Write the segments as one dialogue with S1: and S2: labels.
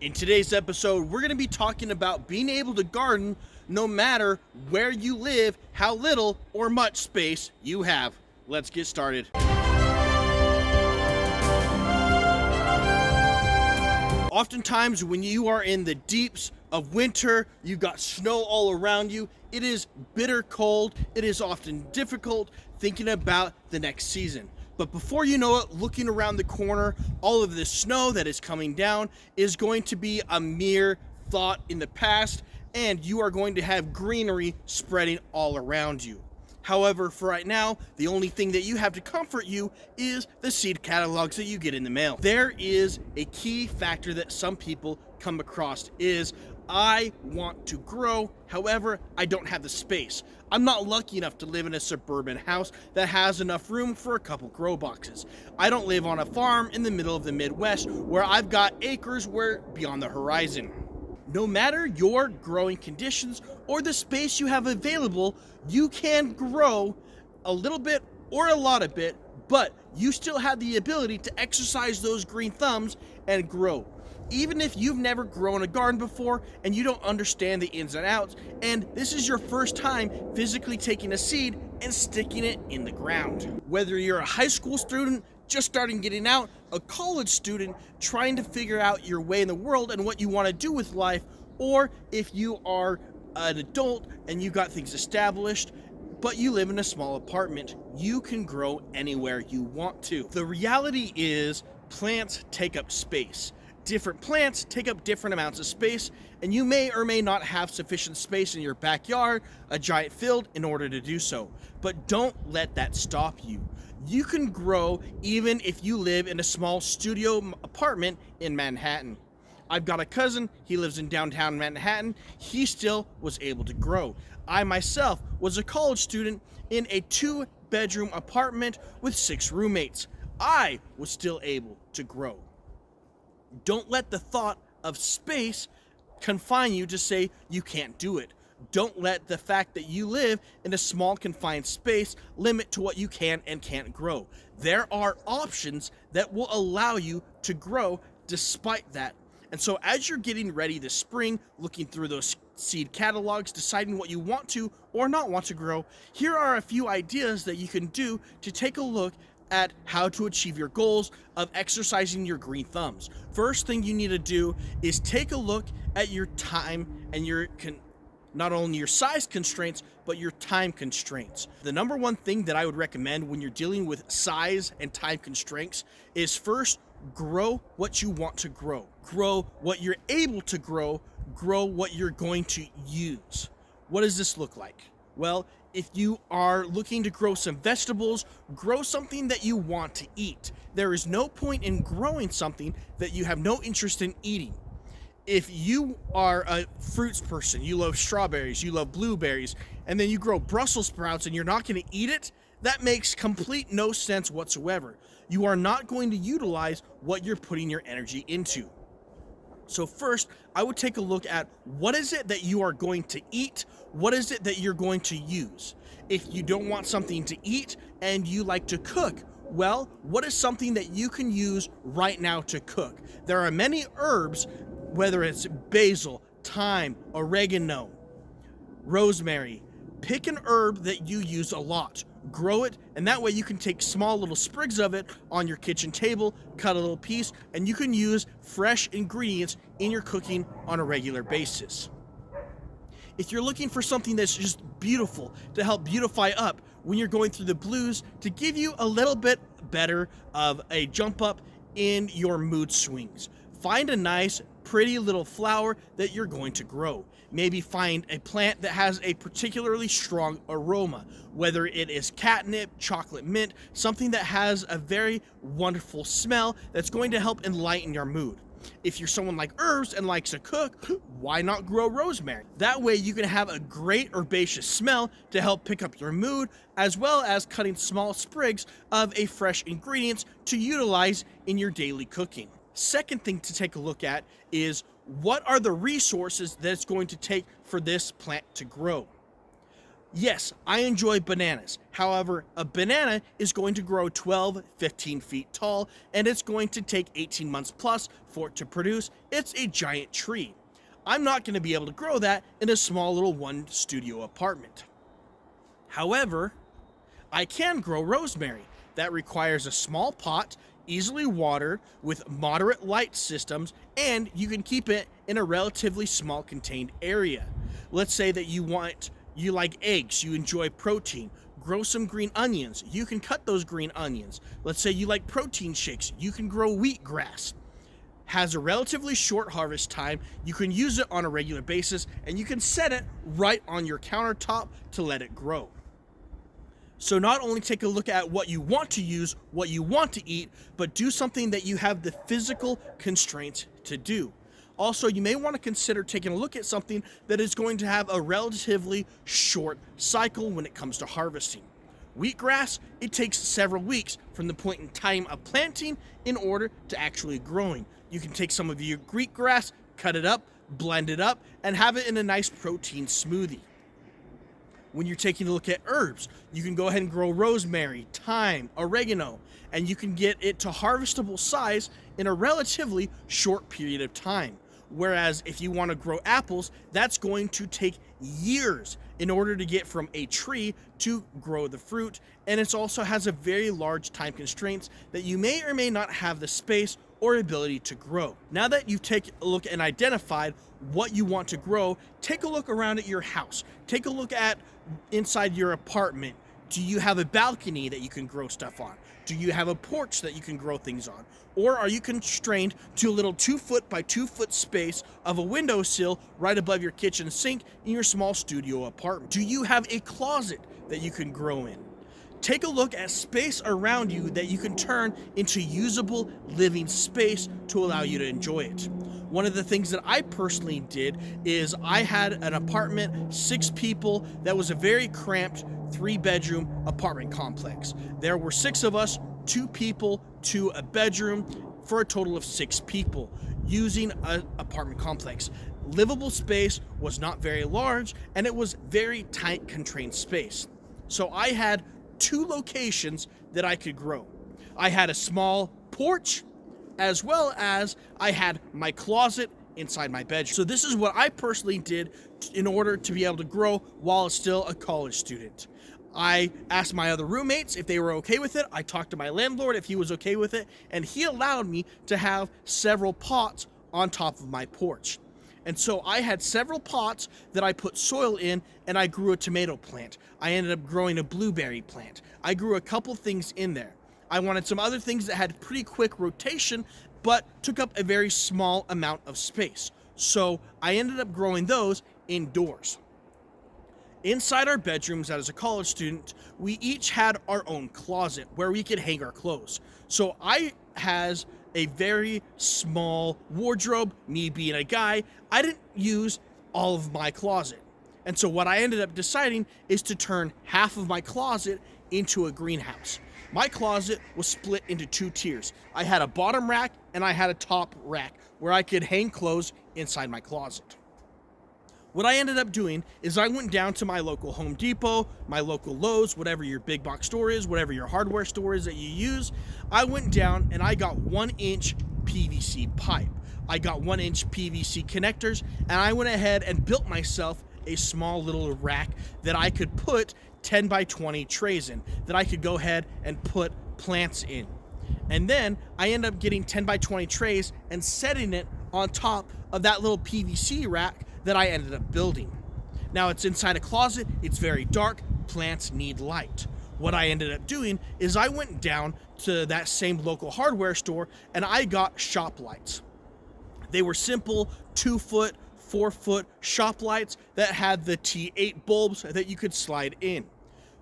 S1: In today's episode, we're going to be talking about being able to garden no matter where you live, how little or much space you have. Let's get started. Oftentimes, when you are in the deeps of winter, you've got snow all around you, it is bitter cold, it is often difficult thinking about the next season. But before you know it, looking around the corner, all of this snow that is coming down is going to be a mere thought in the past, and you are going to have greenery spreading all around you. However, for right now, the only thing that you have to comfort you is the seed catalogs that you get in the mail. There is a key factor that some people come across is, I want to grow, however, I don't have the space. I'm not lucky enough to live in a suburban house that has enough room for a couple grow boxes. I don't live on a farm in the middle of the Midwest where I've got acres where beyond the horizon. No matter your growing conditions or the space you have available, you can grow a little bit or a lot of it, but you still have the ability to exercise those green thumbs and grow. Even if you've never grown a garden before and you don't understand the ins and outs, and this is your first time physically taking a seed and sticking it in the ground. Whether you're a high school student just starting getting out, a college student trying to figure out your way in the world and what you want to do with life, or if you are an adult and you got things established, but you live in a small apartment, you can grow anywhere you want to. The reality is plants take up space. Different plants take up different amounts of space, and you may or may not have sufficient space in your backyard, a giant field, in order to do so. But don't let that stop you. You can grow even if you live in a small studio apartment in Manhattan. I've got a cousin, he lives in downtown Manhattan, he still was able to grow. I myself was a college student in a 2-bedroom apartment with 6 roommates. I was still able to grow. Don't let the thought of space confine you to say you can't do it. Don't let the fact that you live in a small confined space limit to what you can and can't grow. There are options that will allow you to grow despite that. And so as you're getting ready this spring, looking through those seed catalogs, deciding what you want to or not want to grow, here are a few ideas that you can do to take a look at how to achieve your goals of exercising your green thumbs. First thing you need to do is take a look at your time and not only your size constraints, but your time constraints. The number one thing that I would recommend when you're dealing with size and time constraints is first, grow what you want to grow. Grow what you're able to grow. Grow what you're going to use. What does this look like? Well, if you are looking to grow some vegetables, grow something that you want to eat. There is no point in growing something that you have no interest in eating. If you are a fruits person, you love strawberries, you love blueberries, and then you grow Brussels sprouts and you're not going to eat it, that makes complete no sense whatsoever. You are not going to utilize what you're putting your energy into. So first, I would take a look at what is it that you are going to eat? What is it that you're going to use? If you don't want something to eat and you like to cook, well, what is something that you can use right now to cook? There are many herbs, whether it's basil, thyme, oregano, rosemary. Pick an herb that you use a lot. Grow it, and that way you can take small little sprigs of it on your kitchen table, cut a little piece, and you can use fresh ingredients in your cooking on a regular basis. If you're looking for something that's just beautiful to help beautify up when you're going through the blues, to give you a little bit better of a jump up in your mood swings, find a nice pretty little flower that you're going to grow. Maybe find a plant that has a particularly strong aroma, whether it is catnip, chocolate mint, something that has a very wonderful smell that's going to help enlighten your mood. If you're someone like herbs and likes to cook, why not grow rosemary? That way you can have a great herbaceous smell to help pick up your mood, as well as cutting small sprigs of a fresh ingredients to utilize in your daily cooking. Second thing to take a look at is what are the resources that it's going to take for this plant to grow. Yes, I enjoy bananas. However, a banana is going to grow 12, 15 feet tall, and it's going to take 18 months plus for it to produce. It's a giant tree. I'm not going to be able to grow that in a small little one studio apartment. However, I can grow rosemary. That requires a small pot, easily watered, with moderate light systems, and you can keep it in a relatively small contained area. Let's say that you like eggs, you enjoy protein. Grow some green onions. You can cut those green onions. Let's say you like protein shakes. You can grow wheatgrass. Has a relatively short harvest time. You can use it on a regular basis, and you can set it right on your countertop to let it grow. So not only take a look at what you want to use, what you want to eat, but do something that you have the physical constraints to do. Also, you may want to consider taking a look at something that is going to have a relatively short cycle when it comes to harvesting. Wheatgrass, it takes several weeks from the point in time of planting in order to actually growing. You can take some of your wheatgrass, cut it up, blend it up, and have it in a nice protein smoothie. When you're taking a look at herbs, you can go ahead and grow rosemary, thyme, oregano, and you can get it to harvestable size in a relatively short period of time. Whereas if you want to grow apples, that's going to take years in order to get from a tree to grow the fruit, and it also has a very large time constraints that you may or may not have the space or ability to grow. Now that you've taken a look and identified what you want to grow, take a look around at your house. Take a look at inside your apartment. Do you have a balcony that you can grow stuff on? Do you have a porch that you can grow things on? Or are you constrained to a little 2-foot by 2-foot space of a windowsill right above your kitchen sink in your small studio apartment? Do you have a closet that you can grow in? Take a look at space around you that you can turn into usable living space to allow you to enjoy it. One of the things that I personally did is I had an apartment, 6 people, that was a very cramped 3-bedroom apartment complex. There were 6 of us, 2 people to a bedroom, for a total of 6 people using an apartment complex. Livable space was not very large, and it was very tight, constrained space. So I had 2 locations that I could grow. I had a small porch, as well as I had my closet inside my bedroom. So this is what I personally did in order to be able to grow while still a college student. I asked my other roommates if they were okay with it. I talked to my landlord if he was okay with it, and he allowed me to have several pots on top of my porch. And so I had several pots that I put soil in, and I grew a tomato plant. I ended up growing a blueberry plant. I grew a couple things in there. I wanted some other things that had pretty quick rotation, but took up a very small amount of space. So I ended up growing those indoors. Inside our bedrooms as a college student, we each had our own closet where we could hang our clothes. So I has a very small wardrobe. Me being a guy, I didn't use all of my closet. And so what I ended up deciding is to turn half of my closet into a greenhouse. My closet was split into 2 tiers. I had a bottom rack and I had a top rack where I could hang clothes inside my closet. What I ended up doing is I went down to my local Home Depot, my local Lowe's, whatever your big box store is, whatever your hardware store is that you use. I went down and I got 1-inch PVC pipe. I got 1-inch PVC connectors, and I went ahead and built myself a small little rack that I could put 10 by 20 trays in, that I could go ahead and put plants in. And then I ended up getting 10 by 20 trays and setting it on top of that little PVC rack that I ended up building. Now it's inside a closet, it's very dark, plants need light. What I ended up doing is I went down to that same local hardware store and I got shop lights. They were simple 2-foot, 4-foot shop lights that had the T8 bulbs that you could slide in.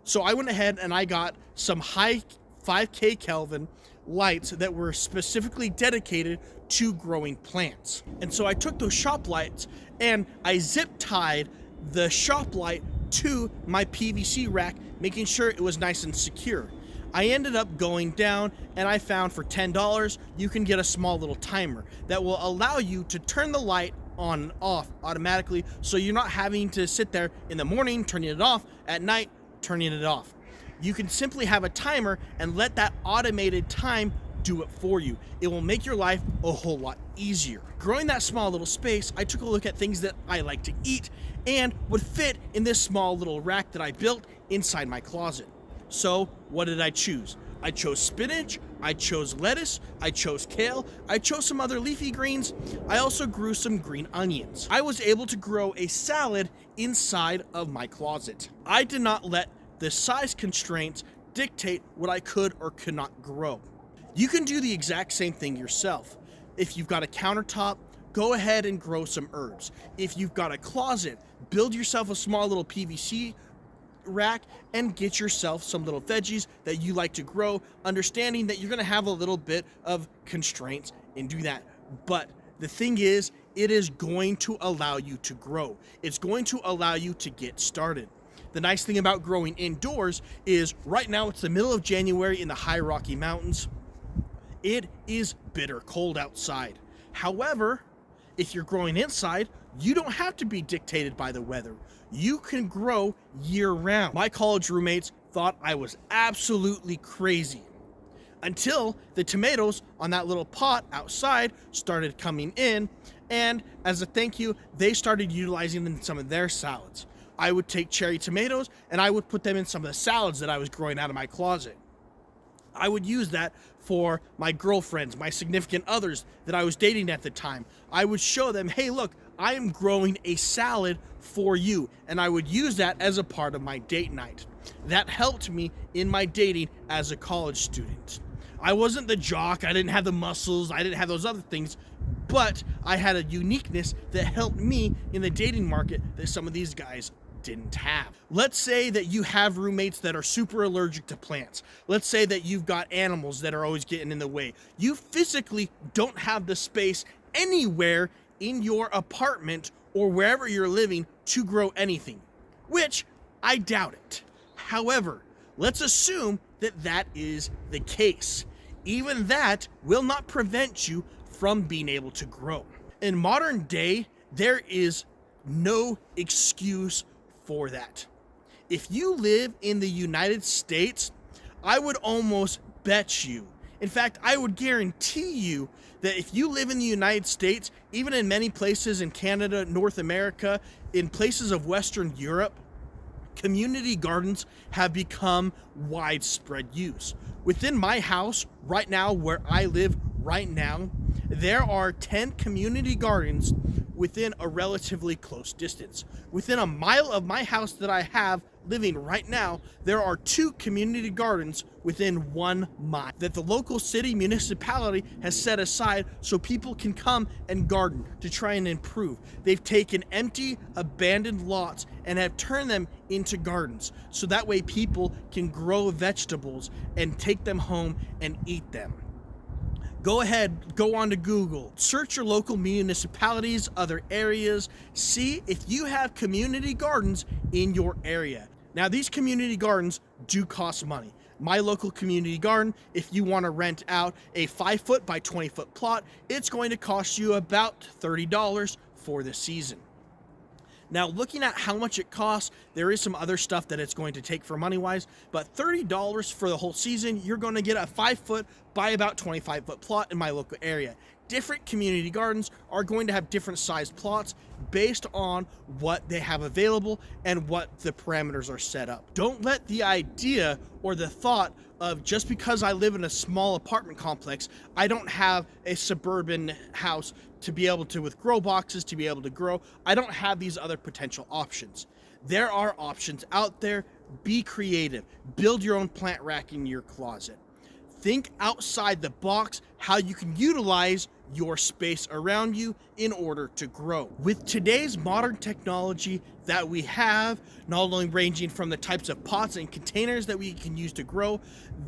S1: So I went ahead and I got some high 5K Kelvin lights that were specifically dedicated to growing plants. And so I took those shop lights and I zip tied the shop light to my PVC rack, making sure it was nice and secure. I ended up going down and I found for $10 you can get a small little timer that will allow you to turn the light on and off automatically, so you're not having to sit there in the morning turning it off, at night turning it off. You can simply have a timer and let that automated time do it for you. It will make your life a whole lot easier. Growing that small little space, I took a look at things that I like to eat and would fit in this small little rack that I built inside my closet. So what did I choose? I chose spinach, I chose lettuce, I chose kale, I chose some other leafy greens, I also grew some green onions. I was able to grow a salad inside of my closet. I did not let the size constraints dictate what I could or could not grow. You can do the exact same thing yourself. If you've got a countertop, go ahead and grow some herbs. If you've got a closet, build yourself a small little PVC rack and get yourself some little veggies that you like to grow, understanding that you're going to have a little bit of constraints and do that. But the thing is, it is going to allow you to grow. It's going to allow you to get started. The nice thing about growing indoors is right now it's the middle of January in the high Rocky Mountains. It is bitter cold outside. However, if you're growing inside, you don't have to be dictated by the weather. You can grow year round. My college roommates thought I was absolutely crazy until the tomatoes on that little pot outside started coming in, and as a thank you, they started utilizing them in some of their salads. I would take cherry tomatoes and I would put them in some of the salads that I was growing out of my closet. I would use that for my girlfriends, my significant others that I was dating at the time. I would show them, hey, look, I am growing a salad for you. And I would use that as a part of my date night. That helped me in my dating as a college student. I wasn't the jock, I didn't have the muscles, I didn't have those other things, but I had a uniqueness that helped me in the dating market that some of these guys didn't have. Let's say that you have roommates that are super allergic to plants. Let's say that you've got animals that are always getting in the way. You physically don't have the space anywhere in your apartment or wherever you're living to grow anything, which I doubt it. However, let's assume that that is the case. Even that will not prevent you from being able to grow. In modern day, there is no excuse for that. If you live in the United States, I would almost bet you, in fact, I would guarantee you that if you live in the United States, even in many places in Canada, North America, in places of Western Europe, community gardens have become widespread use. Within my house right now, where I live right now, there are 10 community gardens within a relatively close distance. Within a mile of my house that I have living right now, there are 2 community gardens within 1 mile that the local city municipality has set aside so people can come and garden to try and improve. They've taken empty, abandoned lots and have turned them into gardens so that way people can grow vegetables and take them home and eat them. Go ahead, go on to Google, search your local municipalities, other areas, see if you have community gardens in your area. Now, these community gardens do cost money. My local community garden, if you want to rent out a 5-foot by 20-foot plot, it's going to cost you about $30 for the season. Now, looking at how much it costs, there is some other stuff that it's going to take for money-wise, but $30 for the whole season, you're going to get a 5-foot by about 25-foot plot in my local area. Different community gardens are going to have different sized plots based on what they have available and what the parameters are set up. Don't let the idea or the thought of just because I live in a small apartment complex, I don't have a suburban house to be able to, with grow boxes, to be able to grow. I don't have these other potential options. There are options out there. Be creative. Build your own plant rack in your closet. Think outside the box how you can utilize your space around you in order to grow. With today's modern technology that we have, not only ranging from the types of pots and containers that we can use to grow,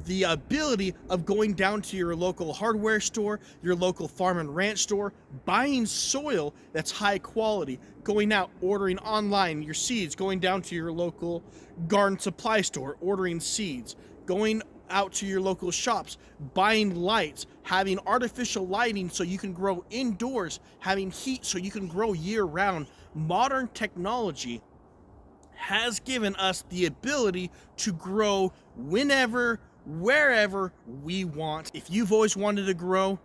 S1: the ability of going down to your local hardware store, your local farm and ranch store, buying soil that's high quality, going out, ordering online your seeds, going down to your local garden supply store, ordering seeds, going out to your local shops, buying lights, having artificial lighting so you can grow indoors, having heat so you can grow year round. Modern technology has given us the ability to grow whenever, wherever we want. If you've always wanted to grow,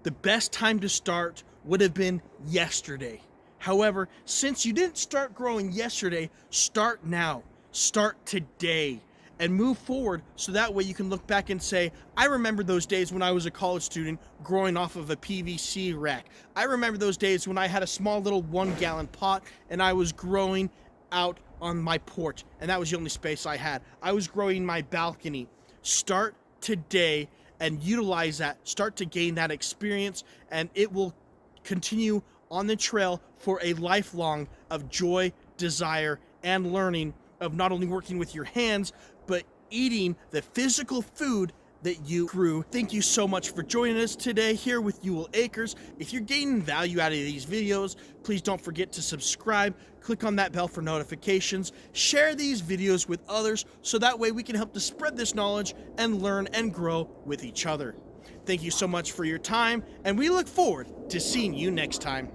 S1: the best time to start would have been yesterday. However, since you didn't start growing yesterday, start now. Start today and move forward, so that way you can look back and say, I remember those days when I was a college student growing off of a PVC rack. I remember those days when I had a small little 1-gallon pot and I was growing out on my porch, and that was the only space I had. I was growing my balcony. Start today and utilize that. Start to gain that experience, and it will continue on the trail for a lifelong of joy, desire, and learning of not only working with your hands, but eating the physical food that you grew. Thank you so much for joining us today here with Ewell Acres. If you're gaining value out of these videos, please don't forget to subscribe, click on that bell for notifications, share these videos with others so that way we can help to spread this knowledge and learn and grow with each other. Thank you so much for your time, and we look forward to seeing you next time.